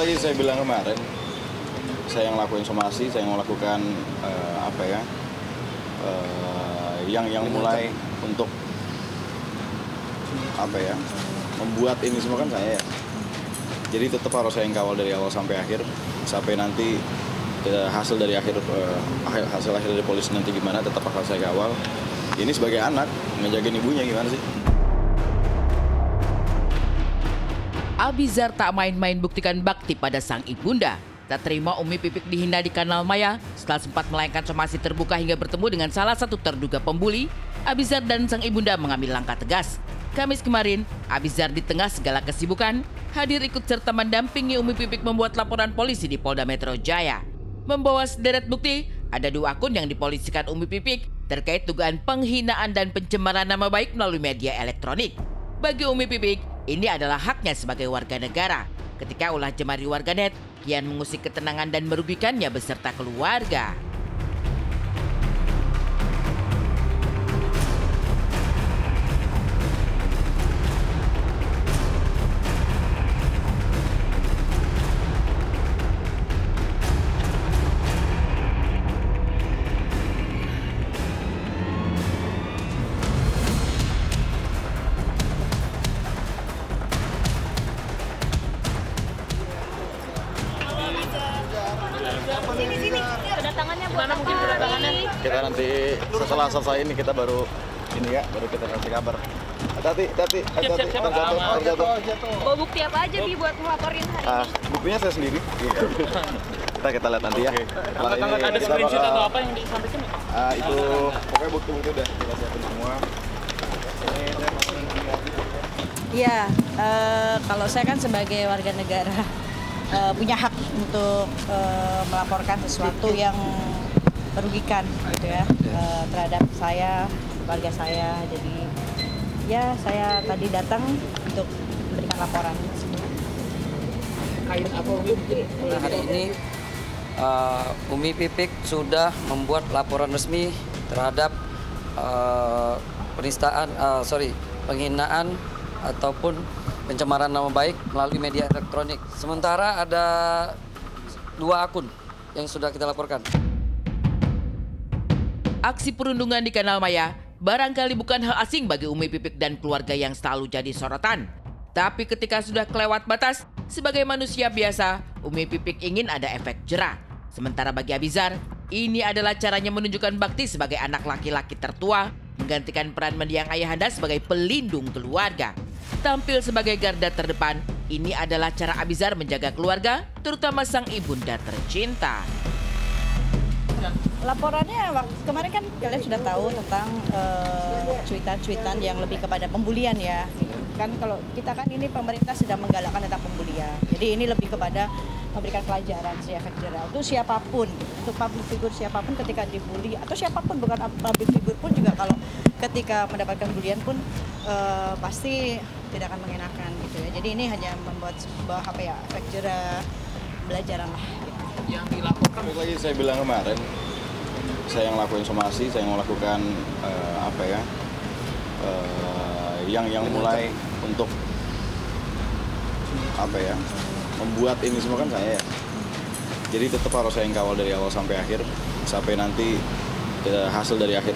lagi saya bilang kemarin, saya yang lakukan somasi, saya yang melakukan yang mulai untuk membuat ini semua kan saya ya. Jadi tetap harus saya yang kawal dari awal sampai akhir, sampai nanti hasil akhir dari polisi nanti gimana, tetap akan saya kawal. Ini sebagai anak ngejagain ibunya gimana sih? Abizar tak main-main buktikan bakti pada sang ibunda. Tak terima Umi Pipik dihina di Kanal Maya setelah sempat melayangkan somasi terbuka hingga bertemu dengan salah satu terduga pembuli. Abizar dan sang ibunda mengambil langkah tegas. Kamis kemarin, Abizar di tengah segala kesibukan hadir ikut serta mendampingi Umi Pipik membuat laporan polisi di Polda Metro Jaya. Membawa sederet bukti, ada 2 akun yang dipolisikan Umi Pipik terkait dugaan penghinaan dan pencemaran nama baik melalui media elektronik. Bagi Umi Pipik, ini adalah haknya sebagai warga negara. Ketika ulah jemari warganet kian mengusik ketenangan dan merugikannya beserta keluarga. Sini. Kedatangannya buat apa? Mungkin kedatangannya? Kita nanti setelah selesai ini kita baru kita kasih kabar. Hati-hati. Terjatuh. Bawa bukti apa aja Bi buat melaporin hari ini? Buktinya saya sendiri. kita lihat nanti ya. Ada screenshot atau apa yang disampaikan? Itu pokoknya bukti-bukti udah kita siapin semua. Iya, kalau saya kan sebagai warga negara punya hak untuk melaporkan sesuatu yang merugikan gitu ya terhadap saya, keluarga saya. Jadi ya saya tadi datang untuk memberikan laporan. Hari ini Umi Pipik sudah membuat laporan resmi terhadap penghinaan ataupun pencemaran nama baik melalui media elektronik. Sementara ada 2 akun yang sudah kita laporkan. Aksi perundungan di Kanal Maya barangkali bukan hal asing bagi Umi Pipik dan keluarga yang selalu jadi sorotan. Tapi ketika sudah kelewat batas, sebagai manusia biasa, Umi Pipik ingin ada efek jera. Sementara bagi Abizar, ini adalah caranya menunjukkan bakti sebagai anak laki-laki tertua, menggantikan peran mendiang ayahanda sebagai pelindung keluarga. Tampil sebagai garda terdepan, ini adalah cara Abizar menjaga keluarga, terutama sang ibunda tercinta. Laporannya kemarin kan kalian sudah tahu tentang cuitan-cuitan yang lebih kepada pembulian ya. Kan kalau kita kan ini pemerintah sedang menggalakkan tentang pembulian. Jadi ini lebih kepada memberikan pelajaran efek jera untuk siapapun, untuk public figure siapapun ketika dibully atau siapapun bukan public figure pun juga kalau ketika mendapatkan bulian pun pasti tidak akan mengenakan gitu ya. Jadi ini hanya membuat sebuah efek jera, belajaran lah. Gitu. Yang dilaporkan lagi saya bilang kemarin, saya yang lakukan somasi, saya yang melakukan yang mulai untuk membuat ini semua kan saya ya. Jadi tetap harus saya yang kawal dari awal sampai akhir, sampai nanti hasil akhir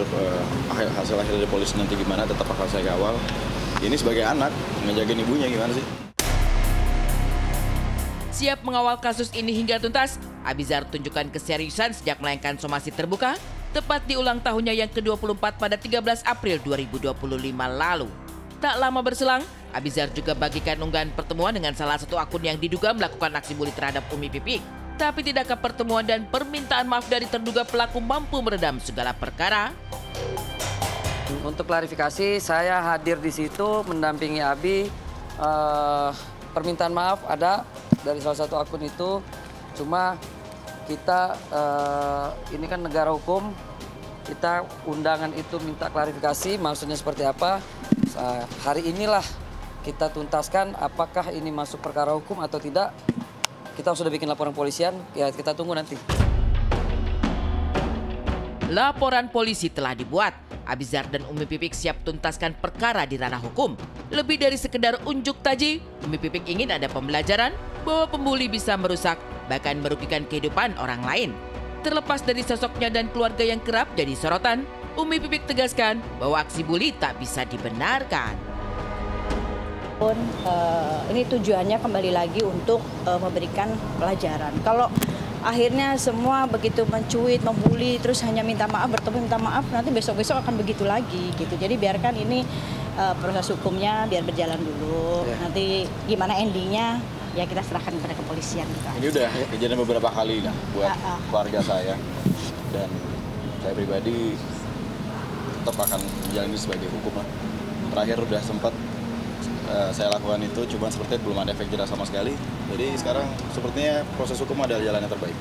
dari polisi nanti gimana, tetap akan saya kawal. Ini sebagai anak ngejagain ibunya gimana sih? Siap mengawal kasus ini hingga tuntas, Abizar tunjukkan keseriusan sejak melayangkan somasi terbuka tepat di ulang tahunnya yang ke-24 pada 13 April 2025 lalu. Tak lama berselang, Abizar juga bagikan unggahan pertemuan dengan salah satu akun yang diduga melakukan aksi bully terhadap Umi Pipik. Tapi tidakkah pertemuan dan permintaan maaf dari terduga pelaku mampu meredam segala perkara? Untuk klarifikasi, saya hadir di situ mendampingi Abi. Permintaan maaf ada dari salah satu akun itu. Cuma kita ini kan negara hukum, kita undangan itu minta klarifikasi maksudnya seperti apa. Hari inilah kita tuntaskan apakah ini masuk perkara hukum atau tidak. Kita sudah bikin laporan polisian, ya kita tunggu nanti. Laporan polisi telah dibuat. Abizar dan Umi Pipik siap tuntaskan perkara di ranah hukum. Lebih dari sekedar unjuk taji, Umi Pipik ingin ada pembelajaran bahwa pembuli bisa merusak, bahkan merugikan kehidupan orang lain. Terlepas dari sosoknya dan keluarga yang kerap jadi sorotan, Umi Pipik tegaskan bahwa aksi bully tak bisa dibenarkan. Ini tujuannya kembali lagi untuk memberikan pelajaran. Kalau akhirnya semua begitu mencuit, membuli, terus hanya minta maaf, bertemu minta maaf, nanti besok-besok akan begitu lagi gitu. Jadi biarkan ini proses hukumnya biar berjalan dulu. Nanti gimana endingnya ya kita serahkan kepada kepolisian. Ini udah kejadian beberapa kali lah buat keluarga saya, dan saya pribadi tetap akan menjalani sebagai hukum lah. Terakhir udah sempat saya lakukan itu, cuma sepertinya belum ada efek jerah sama sekali. Jadi sekarang sepertinya proses hukum adalah jalan yang terbaik.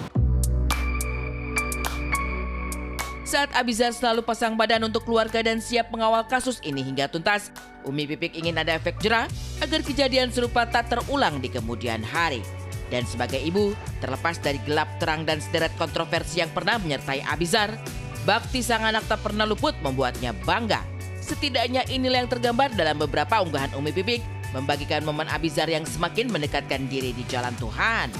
Saat Abizar selalu pasang badan untuk keluarga dan siap mengawal kasus ini hingga tuntas, Umi Pipik ingin ada efek jerah agar kejadian serupa tak terulang di kemudian hari. Dan sebagai ibu, terlepas dari gelap terang dan sederet kontroversi yang pernah menyertai Abizar, bakti sang anak tak pernah luput membuatnya bangga. Setidaknya inilah yang tergambar dalam beberapa unggahan Umi Pipik membagikan momen Abizar yang semakin mendekatkan diri di jalan Tuhan.